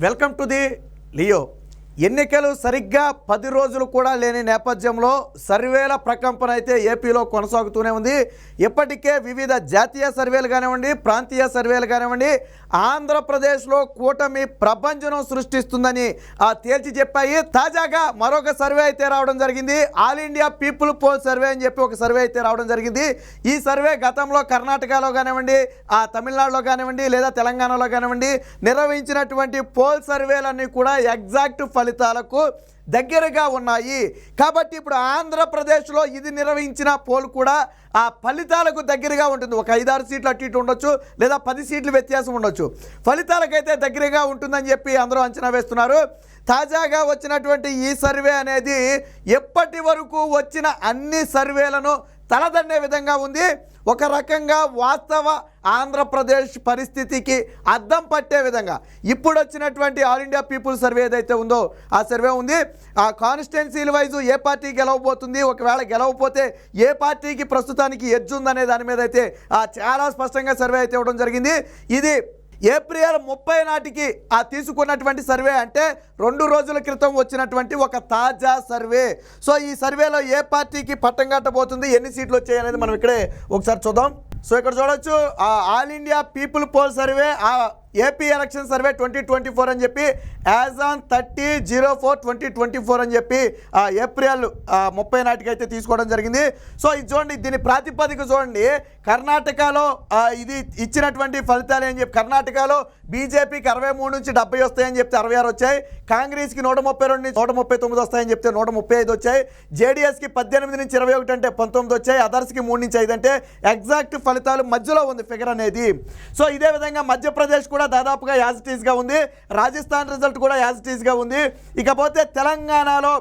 Welcome to the Leo. ఎన్నికలు సరిగ్గా 10 రోజులు కూడా లేని నేపథ్యంలో సర్వేల ప్రకంపన అయితే ఏపీలో కొనసాగుతూనే ఉంది. ఇప్పటికే వివిధ జాతీయ సర్వేలు కానివ్వండి, ప్రాంతీయ సర్వేలు కానివ్వండి, ఆంధ్రప్రదేశ్లో కూటమి ప్రభంజనం సృష్టిస్తుందని తేల్చి చెప్పాయి. తాజాగా మరొక సర్వే అయితే రావడం జరిగింది. All India people pole survey అని చెప్పి ఒక సర్వే అయితే రావడం జరిగింది. ఈ సర్వే గతంలో కర్ణాటకలో కానివ్వండి, తమిళనాడులో కానివ్వండి, లేదా తెలంగాణలో కానివ్వండి నిర్వహించినటువంటి పోల్ సర్వేలన్నీ కూడా ఎగ్జాక్ట్ ఫలితాలకు దగ్గరగా ఉన్నాయి. కాబట్టి ఇప్పుడు ఆంధ్రప్రదేశ్లో ఇది నిర్వహించిన పోల్ కూడా ఆ ఫలితాలకు దగ్గరగా ఉంటుంది. ఒక 5-6 సీట్లు అటు ఇటు ఉండొచ్చు, లేదా 10 సీట్లు వ్యత్యాసం ఉండొచ్చు. ఫలితాలకైతే దగ్గరగా ఉంటుందని చెప్పి అందరూ అంచనా వేస్తున్నారు. తాజాగా వచ్చినటువంటి ఈ సర్వే అనేది ఎప్పటి వరకు వచ్చిన అన్ని సర్వేలను తలదన్నే విధంగా ఉంది. ఒక రకంగా వాస్తవ ఆంధ్రప్రదేశ్ పరిస్థితికి అద్దం పట్టే విధంగా ఇప్పుడు వచ్చినటువంటి ఆల్ ఇండియా పీపుల్ సర్వే ఏదైతే ఉందో ఆ సర్వే ఉంది. ఆ కాన్స్టిట్యున్సీల వైజు ఏ పార్టీ గెలవబోతుంది, ఒకవేళ గెలవకపోతే ఏ పార్టీకి ప్రస్తుతానికి ఎడ్జ్ ఉందనే దాని మీద అయితే చాలా స్పష్టంగా సర్వే అయితే ఇవ్వడం జరిగింది. ఇది ఏప్రిల్ 30 నాటికి తీసుకున్నటువంటి సర్వే, అంటే 2 రోజుల క్రితం వచ్చినటువంటి ఒక తాజా సర్వే. సో ఈ సర్వేలో ఏ పార్టీకి పట్టం కట్టబోతుంది, ఎన్ని సీట్లు వచ్చాయి అనేది మనం ఇక్కడే ఒకసారి చూద్దాం. సో ఇక్కడ చూడొచ్చు all India people pole survey AP election survey 2024 అని చెప్పి యాజ్ ఆన్ 30/04/2024 అని చెప్పి ఏప్రిల్ 30 నాటికి అయితే తీసుకోవడం జరిగింది. సో ఇది చూడండి, దీని ప్రాతిపదిక చూడండి. కర్ణాటకలో ఇది ఇచ్చినటువంటి ఫలితాలు అని చెప్పి కర్ణాటకలో బీజేపీకి 63 నుంచి 70 వస్తాయని చెప్తే 66 వచ్చాయి, కాంగ్రెస్కి 132 నుంచి 139 వస్తాయని చెప్తే 135 వచ్చాయి, జేడీఎస్కి 18 నుంచి 21 అంటే 19 వచ్చాయి, అదర్స్కి 3 నుంచి 5 అంటే ఎగ్జాక్ట్ ఫలితాలు మధ్యలో ఉంది ఫిగర్ అనేది. సో ఇదే విధంగా మధ్యప్రదేశ్ కూడా దాదాపుగా యాజ్ ఇట్ ఈస్గా ఉంది, రాజస్థాన్ రిజల్ట్ కూడా యాజ్ ఇట్ ఈస్గా ఉంది. ఇకపోతే తెలంగాణలో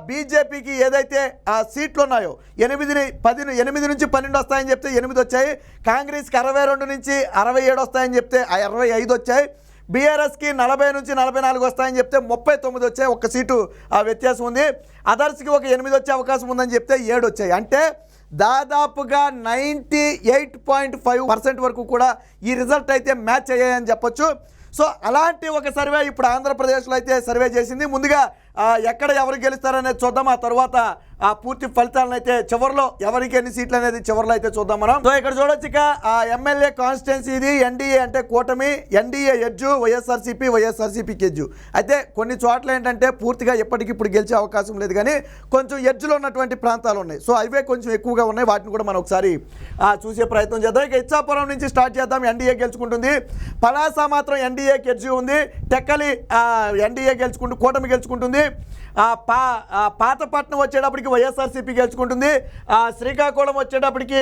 బీజేపీకి ఏదైతే సీట్లు ఉన్నాయో 8 నుంచి 12 వస్తాయని చెప్తే 8 వచ్చాయి, కాంగ్రెస్కి 62 నుంచి 67 వస్తాయని చెప్తే 65 వచ్చాయి, బీఆర్ఎస్కి 40 నుంచి 44 వస్తాయని చెప్తే 39 వచ్చాయి, ఒక్క సీటు వ్యత్యాసం ఉంది, అదర్స్కి ఒక 8 వచ్చే అవకాశం ఉందని చెప్తే 7 వచ్చాయి. అంటే దాదాపుగా 98.5% వరకు కూడా ఈ రిజల్ట్ అయితే మ్యాచ్ అయ్యాయని చెప్పొచ్చు. సో అలాంటి ఒక సర్వే ఇప్పుడు ఆంధ్రప్రదేశ్లో అయితే సర్వే చేసింది. ముందుగా ఎక్కడ ఎవరు గెలుస్తారనేది చూద్దాం, ఆ తర్వాత పూర్తి ఫలితాలను అయితే చివరిలో ఎవరికి ఎన్ని సీట్లు అనేది చివరిలో అయితే చూద్దాం మనం. సో ఇక్కడ చూడొచ్చు, ఇక ఎమ్మెల్యే కాన్స్టిట్యున్సీ ఇది ఎన్డీఏ అంటే కూటమి, ఎన్డీఏ ఎడ్జు, వైఎస్ఆర్సీపీకి ఎడ్జు. అయితే కొన్ని చోట్ల ఏంటంటే పూర్తిగా ఎప్పటికిప్పుడు గెలిచే అవకాశం లేదు, కానీ కొంచెం ఎడ్జులో ఉన్నటువంటి ప్రాంతాలు ఉన్నాయి. సో అవే కొంచెం ఎక్కువగా ఉన్నాయి, వాటిని కూడా మనం ఒకసారి చూసే ప్రయత్నం చేద్దాం. ఇక ఇచ్చాపురం నుంచి స్టార్ట్ చేద్దాం. ఎన్డీఏ గెలుచుకుంటుంది. పలాస మాత్రం ఎన్డీఏకి ఎడ్జు ఉంది. టెక్కలి ఎన్డీఏ కూటమి గెలుచుకుంటుంది. పాతపట్నం వచ్చేటప్పటికి వైఎస్ఆర్సీపీ గెలుచుకుంటుంది. శ్రీకాకుళం వచ్చేటప్పటికి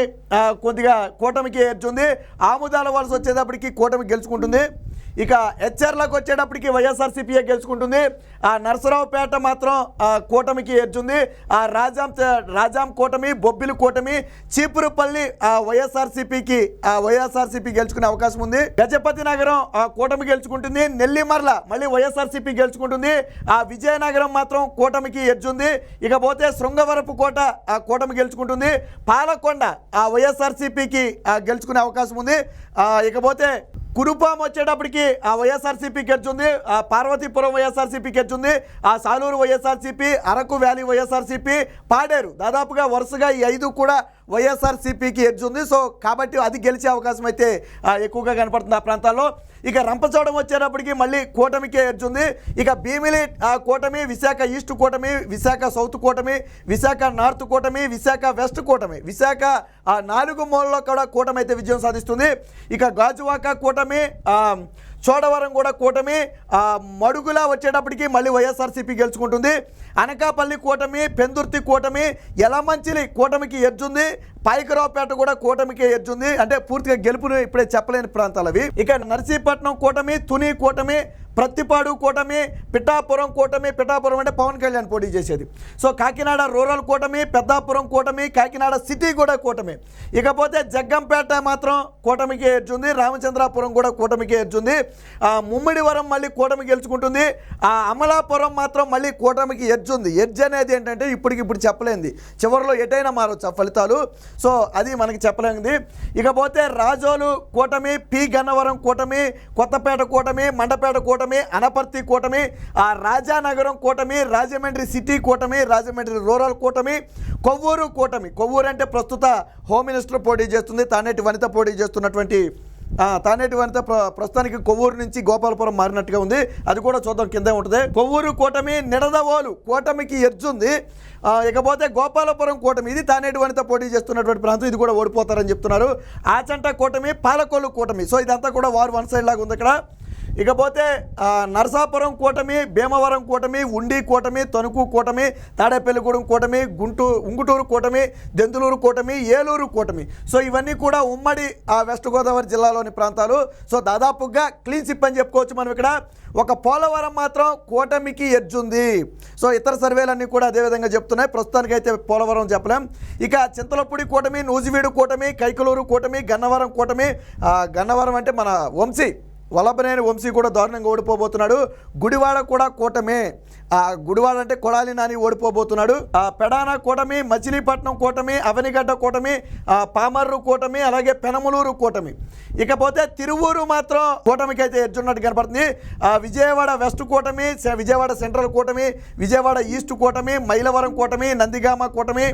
కొద్దిగా కూటమికి ఎడ్జ్ ఉంది. ఆముదాల వలస వచ్చేటప్పటికి కూటమి గెలుచుకుంటుంది. ఇక హెచ్ఆర్లకు వచ్చేటప్పటికి వైఎస్ఆర్సీపీఏ గెలుచుకుంటుంది. నరసరావుపేట మాత్రం కూటమికి ఎడ్జ్ ఉంది. రాజాం కూటమి, బొబ్బిలి కూటమి, చీపురుపల్లి వైఎస్ఆర్సీపీ గెలుచుకునే అవకాశం ఉంది. గజపతి నగరం కూటమి గెలుచుకుంటుంది. నెల్లిమర్ల మళ్ళీ వైఎస్ఆర్సీపీ గెలుచుకుంటుంది. విజయనగరం మాత్రం కూటమికి ఎడ్జ్ ఉంది. ఇకపోతే శృంగవరపు కోట కూటమి గెలుచుకుంటుంది. పాలకొండ వైఎస్ఆర్సీపీకి గెలుచుకునే అవకాశం ఉంది. ఇకపోతే కురుపాం వచ్చేటప్పటికి వైఎస్ఆర్సీపీకి ఎడ్జ్ ఉంది. పార్వతీపురం వైఎస్ఆర్సీపీకి ఎడ్జ్ ఉంది. సాలూరు వైఎస్ఆర్సీపీ, అరకు వ్యాలీ వైఎస్ఆర్సీపీ, పాడేరు దాదాపుగా వరుసగా ఈ 5 కూడా వైఎస్ఆర్సీపీకి ఎడ్జ్ ఉంది. సో కాబట్టి అది గెలిచే అవకాశం అయితే ఎక్కువగా కనపడుతుంది ఆ ప్రాంతాల్లో. ఇక రంపచోడవరం వచ్చేటప్పటికి మళ్ళీ కూటమికే ఎడ్జ్ ఉంది. ఇక భీమిలి కూటమి, విశాఖ ఈస్ట్ కూటమి, విశాఖ సౌత్ కూటమి, విశాఖ నార్త్ కూటమి, విశాఖ వెస్ట్ కూటమి, విశాఖ 4 మూలలో కూడా కూటమి అయితే విజయం సాధిస్తుంది. ఇక గాజువాక కూటమి, చోడవరం కూడా కూటమి, మడుగుల వచ్చేటప్పటికి మళ్ళీ వైఎస్ఆర్సీపీ గెలుచుకుంటుంది. అనకాపల్లి కూటమి, పెందుర్తి కూటమి, యలమంచిలి కూటమికి ఎడ్జ్ ఉంది. పాయకరావుపేట కూడా కూటమికి ఎడ్జ్ ఉంది. అంటే పూర్తిగా గెలుపుని ఇప్పుడే చెప్పలేని ప్రాంతాలు అవి. ఇక నర్సీపట్నం కూటమి, తుని కూటమి, ప్రత్తిపాడు కూటమి, పిఠాపురం కూటమి, పిఠాపురం అంటే పవన్ కళ్యాణ్ పోటీ చేసేది. సో కాకినాడ రూరల్ కూటమి, పెద్దాపురం కూటమి, కాకినాడ సిటీ కూడా కూటమి. ఇకపోతే జగ్గంపేట మాత్రం కూటమికి ఎడ్జ్ ఉంది. రామచంద్రాపురం కూడా కూటమికి ఎడ్జ్ ఉంది. ముమ్మిడివరం మళ్ళీ కూటమి గెలుచుకుంటుంది. అమలాపురం మాత్రం మళ్ళీ కూటమికి ఎడ్జ్ ఉంది. ఎడ్జ్ అనేది ఏంటంటే ఇప్పటికిప్పుడు చెప్పలేంది, చివరిలో ఎటైనా మారవచ్చు ఆ ఫలితాలు. సో అది మనకి చెప్పలేంది. ఇకపోతే రాజోలు కూటమి, పి గన్నవరం కూటమి, కొత్తపేట కూటమి, మండపేట కూటమి, కూటమి, అనపర్తి కూటమి, రాజానగరం కూటమి, రాజమండ్రి సిటీ కూటమి, రాజమండ్రి రూరల్ కూటమి, కొవ్వూరు కూటమి. కొవ్వూరు అంటే ప్రస్తుత హోమ్ మినిస్టర్ పోటీ చేస్తుంది, తానేటి వనిత పోటీ చేస్తున్నటువంటి తానేటి వనిత ప్రస్తుతానికి కొవ్వూరు నుంచి గోపాలపురం మారినట్టుగా ఉంది. అది కూడా చూద్దాం, కిందే ఉంటుంది. కొవ్వూరు కూటమి, నిడదవోలు కూటమికి ఎర్జుంది. ఇకపోతే గోపాలపురం కూటమి, ఇది తానేటి వనిత పోటీ చేస్తున్నటువంటి ప్రాంతం, ఇది కూడా ఓడిపోతారని చెప్తున్నారు. ఆచంట కూటమి, పాలకొల్లు కూటమి. సో ఇదంతా కూడా వారు వన్ సైడ్ లాగా ఉంది ఇక్కడ. ఇకపోతే నరసాపురం కూటమి, భీమవరం కూటమి, ఉండి కూటమి, తణుకు కూటమి, తాడేపల్లిగూడెం కూటమి, ఉంగుటూరు కూటమి, దెందులూరు కూటమి, ఏలూరు కూటమి. సో ఇవన్నీ కూడా ఉమ్మడి వెస్ట్ గోదావరి జిల్లాలోని ప్రాంతాలు. సో దాదాపుగా క్లీన్ స్విప్ అని చెప్పుకోవచ్చు మనం ఇక్కడ. ఒక పోలవరం మాత్రం కూటమికి ఎడ్జుంది. సో ఇతర సర్వేలన్నీ కూడా అదేవిధంగా చెప్తున్నాయి. ప్రస్తుతానికైతే పోలవరం చెప్పలేం. ఇక చింతలపూడి కూటమి, నూజివీడు కూటమి, కైకలూరు కూటమి, గన్నవరం కూటమి. గన్నవరం అంటే మన వంశీ, వల్లభనేని వంశీ కూడా దారుణంగా ఓడిపోబోతున్నాడు. గుడివాడ కూడా కూటమే. గుడివాడ అంటే కొడాలి నాని ఓడిపోబోతున్నాడు. పెడాన కూటమి, మచిలీపట్నం కూటమి, అవనిగడ్డ కూటమి, పామర్రు కూటమి, అలాగే పెనమలూరు కూటమి. ఇకపోతే తిరువూరు మాత్రం కూటమికి అయితే ఎడ్జున్నట్టు కనపడుతుంది. విజయవాడ వెస్ట్ కూటమి, విజయవాడ సెంట్రల్ కూటమి, విజయవాడ ఈస్ట్ కూటమి, మైలవరం కూటమి, నందిగామ కూటమి,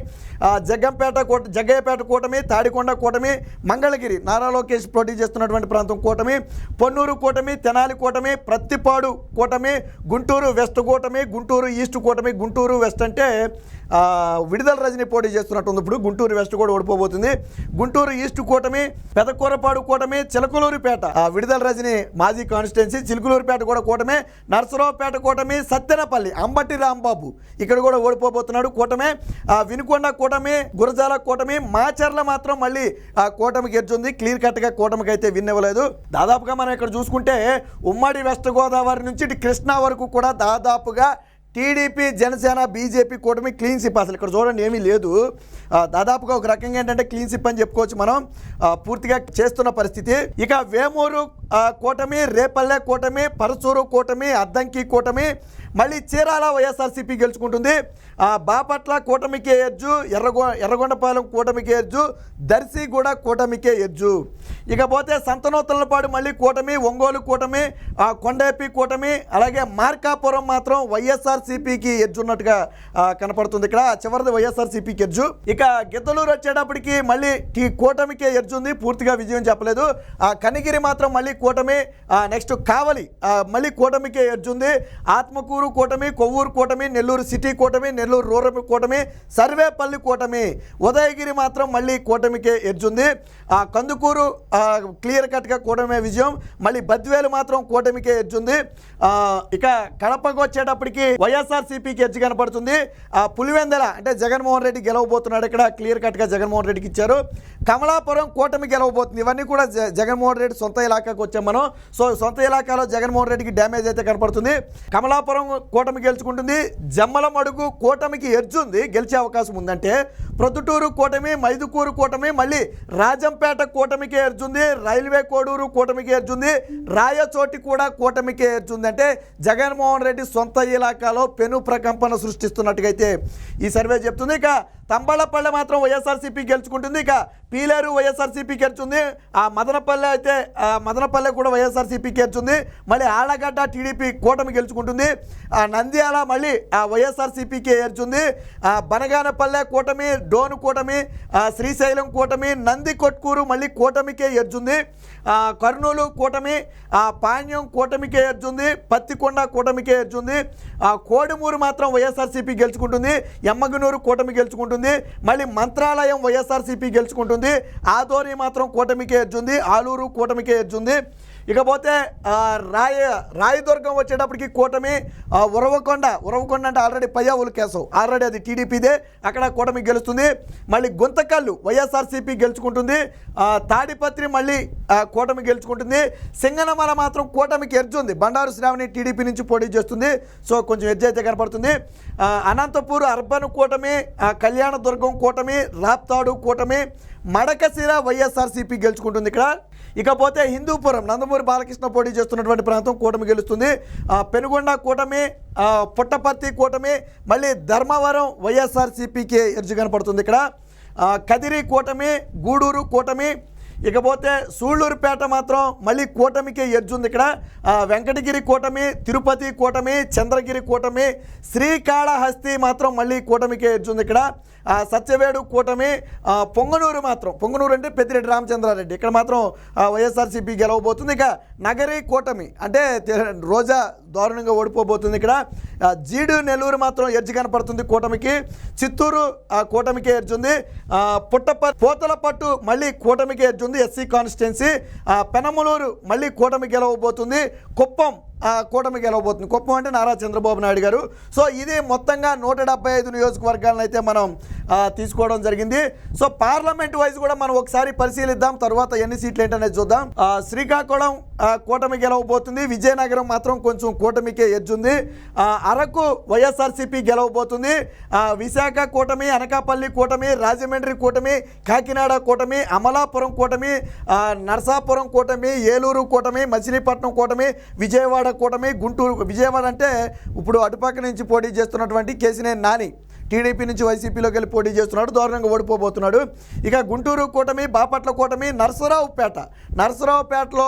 జగ్గయ్యపేట కూటమి, తాడికొండ కూటమి, మంగళగిరి నారా లోకేష్ పోటీ చేస్తున్నటువంటి ప్రాంతం కూటమి, పొన్నూరు కూటమి, తెనాలి కూటమి, ప్రత్తిపాడు కూటమి, గుంటూరు వెస్ట్ కూటమి, గుంటూరు ఈస్ట్ కూటమి. గుంటూరు వెస్ట్ అంటే విడుదల రజని పోటీ చేస్తున్నట్టుంది. ఇప్పుడు గుంటూరు వెస్ట్ కూడా ఓడిపోబోతుంది. గుంటూరు ఈస్ట్ కూటమి, పెదకూరపాడు కూటమి, చిలకలూరుపేట విడుదల రజని మాజీ కాన్స్టిట్యున్సీ, చిలుకలూరుపేట కూడా కూటమే, నరసరావుపేట కూటమి, సత్తెనపల్లి అంబటి రాంబాబు ఇక్కడ కూడా ఓడిపోబోతున్నాడు కూటమే. వినుకొండ కూటమి, గురజాల కూటమి, మాచర్ల మాత్రం మళ్ళీ కూటమికి ఎడ్జుంది. క్లియర్ కట్గా కూటమికి అయితే విన్ ఇవ్వలేదు. దాదాపుగా మనం ఇక్కడ చూసుకుంటే ఉమ్మడి వెస్ట్ గోదావరి నుంచి ఇటు కృష్ణా వరకు కూడా దాదాపుగా టీడీపీ, జనసేన, బీజేపీ కూటమి క్లీన్ స్విప్. అసలు ఇక్కడ చూడండి ఏమీ లేదు. దాదాపుగా ఒక రకంగా ఏంటంటే క్లీన్ స్విప్ అని చెప్పుకోవచ్చు మనం, పూర్తిగా చేస్తున్న పరిస్థితి. ఇక వేమూరు కూటమి, రేపల్లె కూటమి, పరచూరు కూటమి, అద్దంకి కూటమి, మళ్ళీ చీరాల వైఎస్ఆర్సీపీ గెలుచుకుంటుంది. బాపట్ల కూటమికే ఎడ్జు, ఎర్రగొండపాలెం కూటమికే ఎడ్జు, దర్శి కూడా కూటమికే ఎడ్జు. ఇకపోతే సంతనూతలపాడు మళ్ళీ కూటమి, ఒంగోలు కూటమి, కొండేపి కూటమి, అలాగే మార్కాపురం మాత్రం వైఎస్ఆర్సీపీకి ఎడ్జు ఉన్నట్టుగా కనపడుతుంది. ఇక్కడ చివరిది వైఎస్ఆర్సీపీకి ఎడ్జు. ఇక గిద్దలూరు వచ్చేటప్పటికి మళ్ళీ కూటమికే ఎడ్జు ఉంది, పూర్తిగా విజయం చెప్పలేదు. కనిగిరి మాత్రం మళ్ళీ కూటమి. నెక్స్ట్ కావలి మళ్ళీ కూటమికే ఎడ్జు ఉంది. ఆత్మకూరు కూటమి, కొవ్వూరు కూటమి, నెల్లూరు సిటీ కూటమి, నెల్లూరు రూరల్ కూటమి, సర్వేపల్లి కూటమి, ఉదయగిరి మాత్రం మళ్ళీ కూటమికే ఎడ్జుంది. కందుకూరు క్లియర్ కట్గా కూటమి విజయం. మళ్ళీ బద్వేలు మాత్రం కూటమికే ఎడ్జుంది. ఇక కడపకు వచ్చేటప్పటికి వైఎస్ఆర్సీపీకి ఎడ్జు కనపడుతుంది. పులివెందల అంటే జగన్మోహన్ రెడ్డి గెలవబోతున్నాడు. ఇక్కడ క్లియర్ కట్గా జగన్మోహన్ రెడ్డికి ఇచ్చారు. కమలాపురం కూటమి గెలవబోతుంది. ఇవన్నీ కూడా జగన్మోహన్ రెడ్డి సొంత ఇలాకాకు వచ్చాం మనం. సో సొంత ఇలాకాలో జగన్మోహన్ రెడ్డికి డ్యామేజ్ అయితే కనపడుతుంది. కమలాపురం కూటమి గెలుచుకుంటుంది. జమ్మలమడుగు కూటమికి ఎడ్జుంది, గెలిచే అవకాశం ఉందంటే. ప్రొద్దుటూరు కూటమి, మైదుకూరు కూటమి, మళ్ళీ రాజంపేట కూటమికి ఎడ్జుంది. రైల్వే కోడూరు కూటమికి ఎడ్జుంది. రాయచోటి కూడా కూటమికి ఎడ్జుంది. అంటే జగన్మోహన్ రెడ్డి సొంత ఇలాకాలో పెను ప్రకంపన సృష్టిస్తున్నట్టుగా అయితే ఈ సర్వే చెప్తుంది. ఇక తంబళపల్లె మాత్రం వైఎస్ఆర్సీపీ గెలుచుకుంటుంది. ఇక పీలేరు వైఎస్ఆర్సీపీ గెలుచుంది. మదనపల్లె అయితే మదనపల్లె కూడా వైఎస్ఆర్సీపీ గెలుచుంది. మళ్ళీ ఆళ్లగడ్డ టీడీపీ కూటమి గెలుచుకుంటుంది. నంద్యాల మళ్ళీ వైఎస్ఆర్సీపీకి గెలుచుంది. బనగానపల్లె కూటమి, డోను కూటమి, శ్రీశైలం కూటమి, నంది కొట్కూరు మళ్ళీ కూటమికే ఎడ్జుంది. కర్నూలు కూటమి, పాణ్యం కూటమికే ఎడ్జుంది. పత్తికొండ కూటమికే ఎడ్జుంది. కోడుమూరు మాత్రం వైఎస్ఆర్సీపీ గెలుచుకుంటుంది. ఎమ్మగనూరు కూటమి గెలుచుకుంటుంది. మళ్ళీ మంత్రాలయం వైఎస్ఆర్సీపీ గెలుచుకుంటుంది. ఆదోని మాత్రం కూటమికే ఎడ్జుంది. ఆలూరు కూటమికే ఎడ్జుంది. ఇకపోతే రాయదుర్గం వచ్చేటప్పటికి కూటమి, ఉరవకొండ అంటే ఆల్రెడీ పయ్యావుల కేశవ్ ఆల్రెడీ అది టీడీపీదే, అక్కడ కూటమి గెలుస్తుంది. మళ్ళీ గుంతకల్లు వైఎస్ఆర్సీపీ గెలుచుకుంటుంది. తాడిపత్రి మళ్ళీ కూటమి గెలుచుకుంటుంది. సింగనమల మాత్రం కూటమికి ఎడ్జుంది. బండారు శ్రావణి టీడీపీ నుంచి పోటీ చేస్తుంది. సో కొంచెం ఎడ్జ్ అయితే కనపడుతుంది. అనంతపూర్ అర్బన్ కూటమి, కళ్యాణదుర్గం కూటమి, రాప్తాడు కూటమి, మడకశిర వైఎస్ఆర్సీపీ గెలుచుకుంటుంది ఇక్కడ. ఇకపోతే హిందూపురం నందమూరి బాలకృష్ణ పోటీ చేస్తున్నటువంటి ప్రాంతం కూటమి గెలుస్తుంది. పెనుగొండ కూటమి, పుట్టపర్తి కూటమి, మళ్ళీ ధర్మవరం వైఎస్ఆర్సీపీకి ఎడ్జు కనపడుతుంది ఇక్కడ. కదిరి కూటమి, గూడూరు కూటమి, ఇకపోతే సూళ్లూరుపేట మాత్రం మళ్ళీ కూటమికి ఎడ్జ్ ఉంది. ఇక్కడ వెంకటగిరి కూటమి, తిరుపతి కూటమి, చంద్రగిరి కూటమి, శ్రీకాళహస్తి మాత్రం మళ్ళీ కూటమికి ఎడ్జ్ ఉంది. ఇక్కడ సత్యవేడు కూటమి, పొంగనూరు అంటే పెద్దిరెడ్డి రామచంద్రారెడ్డి, ఇక్కడ మాత్రం వైఎస్ఆర్సీపీ గెలవబోతుంది. ఇక నగరి కూటమి అంటే రోజా దారుణంగా ఓడిపోబోతుంది. ఇక్కడ జీడు నెల్లూరు మాత్రం ఎడ్జ్ కనపడుతుంది కూటమికి, చిత్తూరు కూటమికి ఎడ్జ్ ఉంది, పోతలపట్టు మళ్ళీ కూటమికి ఎడ్జ్ ఉంది ఎస్సీ కాన్స్టిట్యున్సీ, పెనమలూరు మళ్ళీ కూటమి గెలవబోతుంది, కుప్పం కూటమి గెలవబోతుంది. కుప్పం అంటే నారా చంద్రబాబు నాయుడు గారు. సో ఇది మొత్తంగా 175 నియోజకవర్గాలను అయితే మనం తీసుకోవడం జరిగింది. సో పార్లమెంట్ వైజ్ కూడా మనం ఒకసారి పరిశీలిద్దాం, తర్వాత ఎన్ని సీట్లు ఏంటనేది చూద్దాం. శ్రీకాకుళం కూటమి గెలవబోతుంది, విజయనగరం మాత్రం కొంచెం కూటమికే ఎడ్జ్ ఉంది, అరకు వైఎస్ఆర్సీపీ గెలవబోతుంది, విశాఖ కూటమి, అనకాపల్లి కూటమి, రాజమండ్రి కూటమి, కాకినాడ కూటమి, అమలాపురం కూటమి, నరసాపురం కూటమి, ఏలూరు కూటమి, మచిలీపట్నం కూటమి, విజయవాడ కూటమి, గుంటూరు. విజయవాడ అంటే ఇప్పుడు అటుపక్క నుంచి పోటీ చేస్తున్నటువంటి కేసినేని నాని టీడీపీ నుంచి వైసీపీలోకి వెళ్ళి పోటీ చేస్తున్నాడు, దారుణంగా ఓడిపోబోతున్నాడు. ఇక గుంటూరు కూటమి, బాపట్ల కూటమి, నరసరావుపేటలో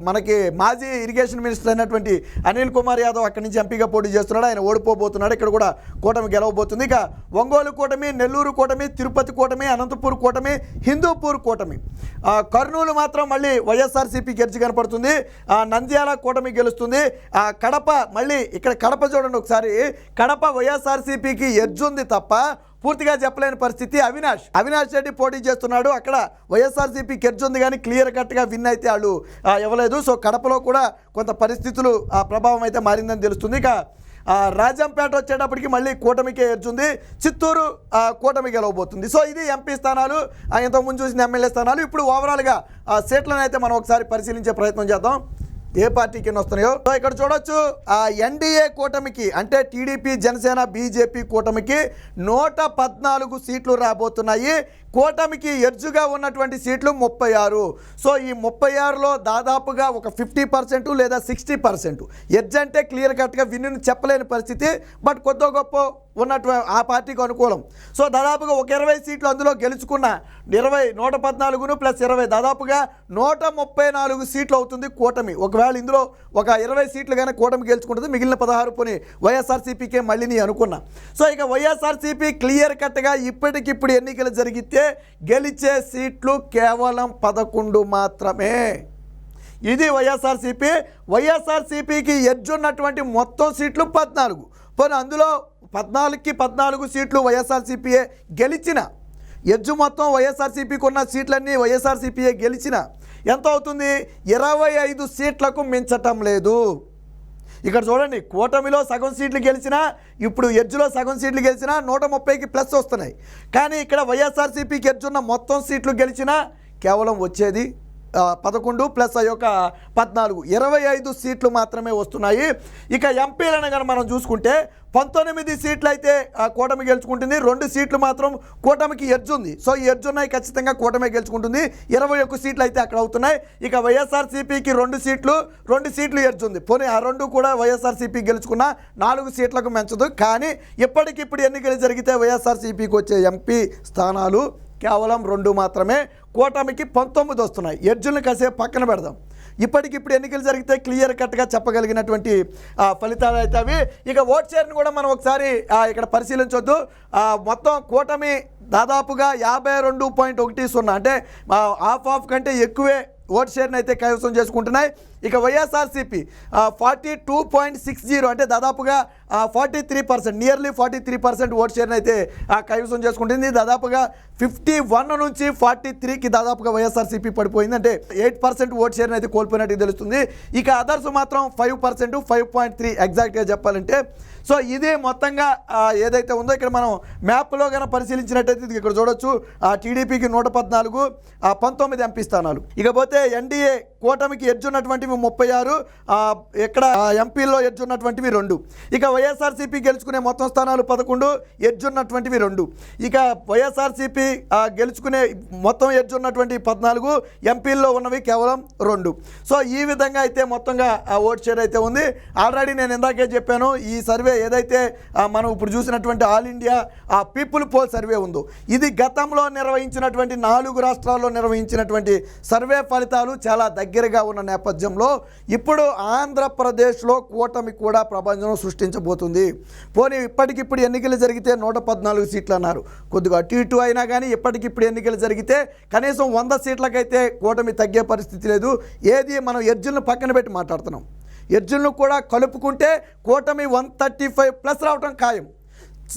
మనకి మాజీ ఇరిగేషన్ మినిస్టర్ అయినటువంటి అనిల్ కుమార్ యాదవ్ అక్కడి నుంచి ఎంపీగా పోటీ చేస్తున్నాడు, ఆయన ఓడిపోబోతున్నాడు, ఇక్కడ కూడా కూటమి గెలవబోతుంది. ఇక ఒంగోలు కూటమి, నెల్లూరు కూటమి, తిరుపతి కూటమి, అనంతపూర్ కూటమి, హిందూపూర్ కూటమి, కర్నూలు మాత్రం మళ్ళీ వైఎస్ఆర్సీపీ గెలిచి కనపడుతుంది, నంద్యాల కూటమి గెలుస్తుంది, కడప మళ్ళీ ఇక్కడ కడప చూడండి ఒకసారి, కడప వైఎస్ఆర్సీపీకి ఎడ్జ్ ఉంది తప్ప పూర్తిగా చెప్పలేని పరిస్థితి. అవినాష్ రెడ్డి పోటీ చేస్తున్నాడు, అక్కడ వైఎస్ఆర్సీపీకి ఎడ్జ్ ఉంది కానీ క్లియర్ కట్గా విన్ అయితే వాళ్ళు ఇవ్వలేదు. సో కడపలో కూడా కొంత పరిస్థితులు ప్రభావం అయితే మారిందని తెలుస్తుంది. ఇక రాజంపేట వచ్చేటప్పటికి మళ్ళీ కూటమికే ఎడ్జ్ ఉంది, చిత్తూరు కూటమి గెలవబోతుంది. సో ఇది ఎంపీ స్థానాలు, ఇంతకుముందు చూసిన ఎమ్మెల్యే స్థానాలు. ఇప్పుడు ఓవరాల్గా సీట్లను అయితే మనం ఒకసారి పరిశీలించే ప్రయత్నం చేద్దాం, ఏ పార్టీకి వస్తున్నాయో. సో ఇక్కడ చూడొచ్చు, ఎన్డీఏ కూటమికి అంటే టీడీపీ, జనసేన, బీజేపీ కూటమికి 114 సీట్లు రాబోతున్నాయి. కూటమికి ఎడ్జ్గా ఉన్నటువంటి సీట్లు 36. సో ఈ 36లో దాదాపుగా ఒక 50% లేదా 60%. ఎడ్జ్ అంటే క్లియర్ కట్గా విన్నుని చెప్పలేని పరిస్థితి, బట్ కొద్ది గొప్ప ఉన్నటువంటి ఆ పార్టీకి అనుకూలం. సో దాదాపుగా ఒక 20 సీట్లు అందులో గెలుచుకున్న 114 ప్లస్ 20 దాదాపుగా 134 సీట్లు అవుతుంది కూటమి. ఒకవేళ ఇందులో ఒక 20 సీట్లు కానీ కూటమి గెలుచుకుంటుంది, మిగిలిన 16 పోనీ వైఎస్ఆర్సీపీకే మళ్ళీ అనుకున్నా. సో ఇక వైఎస్ఆర్సీపీ క్లియర్ కట్గా ఇప్పటికిప్పుడు ఎన్నికలు జరిగితే గెలిచే సీట్లు కేవలం 11 మాత్రమే. ఇది వైఎస్ఆర్సీపీకి ఎడ్జ్ ఉన్నటువంటి మొత్తం సీట్లు 14. పోనీ అందులో 14కి 14 సీట్లు వైఎస్ఆర్సీపీఏ గెలిచిన, ఎడ్జ్ మొత్తం వైఎస్ఆర్సీపీకి ఉన్న సీట్లన్నీ వైఎస్ఆర్సీపీఏ గెలిచిన ఎంత అవుతుంది? 25 సీట్లకు మించటం లేదు. ఇక్కడ చూడండి, కూటమిలో సగం సీట్లు గెలిచినా, ఇప్పుడు ఎడ్జ్లో సగం సీట్లు గెలిచినా 130కి ప్లస్ వస్తున్నాయి. కానీ ఇక్కడ వైఎస్ఆర్సీపీకి ఎడ్జ్ ఉన్న మొత్తం సీట్లు గెలిచినా కేవలం వచ్చేది 11 ప్లస్ ఆ యొక్క 14, 25 సీట్లు మాత్రమే వస్తున్నాయి. ఇక ఎంపీలను కనుక మనం చూసుకుంటే 19 సీట్లు అయితే కూటమి గెలుచుకుంటుంది, 2 సీట్లు మాత్రం కూటమికి ఎడ్జ్ ఉంది. సో ఈ ఎడ్జ్ ఉన్నాయి, ఖచ్చితంగా కూటమి గెలుచుకుంటుంది. 21 సీట్లు అయితే అక్కడ అవుతున్నాయి. ఇక వైఎస్ఆర్సీపీకి 2 సీట్లు ఎడ్జ్ ఉంది. పోనీ ఆ 2 కూడా వైఎస్ఆర్సీపీ గెలుచుకున్న 4 సీట్లకు పెంచదు. కానీ ఇప్పటికిప్పుడు ఎన్నికలు జరిగితే వైఎస్ఆర్సీపీకి వచ్చే ఎంపీ స్థానాలు కేవలం 2 మాత్రమే, కూటమికి 19 వస్తున్నాయి. ఎడ్జులను కాసేపు పక్కన పెడదాం. ఇప్పటికిప్పుడు ఎన్నికలు జరిగితే క్లియర్ కట్గా చెప్పగలిగినటువంటి ఫలితాలు అయితే అవి. ఇక ఓట్ షేర్ని కూడా మనం ఒకసారి ఇక్కడ పరిశీలించొద్దు. మొత్తం కూటమి దాదాపుగా 52.10 అంటే హాఫ్ కంటే ఎక్కువే ఓట్ షేర్ని అయితే కైవసం చేసుకుంటున్నాయి. ఇక వైఎస్ఆర్సీపీ 42.60 అంటే దాదాపుగా 43%, నియర్లీ 43% ఓట్ షేర్ని అయితే కైవసం చేసుకుంటుంది. దాదాపుగా 51 నుంచి 43కి దాదాపుగా వైఎస్ఆర్సీపీ పడిపోయింది, అంటే 8% ఓట్ షేర్ని అయితే కోల్పోయినట్టు తెలుస్తుంది. ఇక అదర్స్ మాత్రం 5%, 5.3 ఎగ్జాక్ట్గా చెప్పాలంటే. సో ఇదే మొత్తంగా ఏదైతే ఉందో ఇక్కడ మనం మ్యాప్లో కనుక పరిశీలించినట్టయితే ఇక్కడ చూడొచ్చు, టీడీపీకి 114, 19 ఎంపీ స్థానాలు. ఇకపోతే ఎన్డీఏ కూటమికి ఎడ్జ్ ఉన్నటువంటివి ఉన్నటువంటివి 36, ఇక్కడ ఎంపీల్లో ఎడ్జ్ ఉన్నటువంటివి 2. ఇక వైఎస్ఆర్సీపీ గెలుచుకునే మొత్తం స్థానాలు 11, ఎడ్జ్ ఉన్నటువంటివి 2. ఇక వైఎస్ఆర్సీపీ గెలుచుకునే మొత్తం ఎడ్జ్ ఉన్నటువంటి 14, ఎంపీల్లో ఉన్నవి కేవలం 2. సో ఈ విధంగా అయితే మొత్తంగా ఓట్ షేర్ అయితే ఉంది. ఆల్రెడీ నేను ఇందాకే చెప్పాను, ఈ సర్వే ఏదైతే మనం ఇప్పుడు చూసినటువంటి all India people pole survey ఉందో, ఇది గతంలో నిర్వహించినటువంటి 4 రాష్ట్రాల్లో నిర్వహించినటువంటి సర్వే ఫలితాలు చాలా దగ్గరగా ఉన్న నేపథ్యంలో ఇప్పుడు ఆంధ్రప్రదేశ్లో కూటమి కూడా ప్రభంజనం సృష్టించబోతుంది. పోనీ ఇప్పటికిప్పుడు ఎన్నికలు జరిగితే 114 సీట్లు అన్నారు, కొద్దిగా అటు ఇటు అయినా కానీ ఇప్పటికిప్పుడు ఎన్నికలు జరిగితే కనీసం 100 సీట్లకైతే కూటమి తగ్గే పరిస్థితి లేదు. ఏది మనం ఎడ్జులను పక్కన పెట్టి మాట్లాడుతున్నాం, ఎడ్జులను కూడా కలుపుకుంటే కూటమి 135+ రావటం ఖాయం.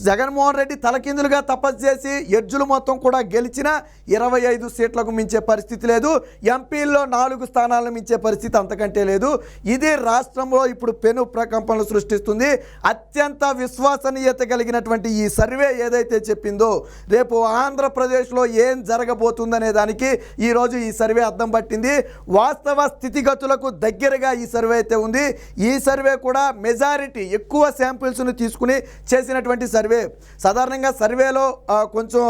జగన్మోహన్ రెడ్డి తలకిందులుగా తపస్సు చేసి ఎడ్జులు మొత్తం కూడా గెలిచిన 25 సీట్లకు మించే పరిస్థితి లేదు. ఎంపీల్లో 4 స్థానాలను మించే పరిస్థితి అంతకంటే లేదు. ఇది రాష్ట్రంలో ఇప్పుడు పెను ప్రకంపనలు సృష్టిస్తుంది. అత్యంత విశ్వసనీయత కలిగినటువంటి ఈ సర్వే ఏదైతే చెప్పిందో రేపు ఆంధ్రప్రదేశ్లో ఏం జరగబోతుందనే దానికి ఈరోజు ఈ సర్వే అద్దం పట్టింది. వాస్తవ స్థితిగతులకు దగ్గరగా ఈ సర్వే అయితే ఉంది. ఈ సర్వే కూడా మెజారిటీ ఎక్కువ శాంపిల్స్ను తీసుకుని చేసినటువంటి సర్వే. సాధారణంగా సర్వేలో కొంచెం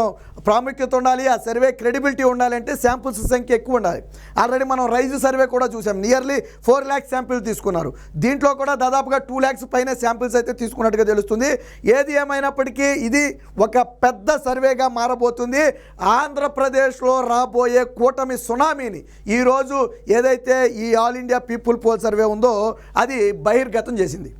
ప్రాముఖ్యత ఉండాలి, ఆ సర్వే క్రెడిబిలిటీ ఉండాలంటే శాంపుల్స్ సంఖ్య ఎక్కువ ఉండాలి. ఆల్రెడీ మనం రైజు సర్వే కూడా చూసాం, నియర్లీ 4 lakhs శాంపిల్ తీసుకున్నారు. దీంట్లో కూడా దాదాపుగా 2 lakhs పైన శాంపిల్స్ అయితే తీసుకున్నట్టుగా తెలుస్తుంది. ఏది ఏమైనప్పటికీ ఇది ఒక పెద్ద సర్వేగా మారబోతుంది. ఆంధ్రప్రదేశ్లో రాబోయే కూటమి సునామీని ఈరోజు ఏదైతే ఈ all India people pole survey ఉందో అది బహిర్గతం చేసింది.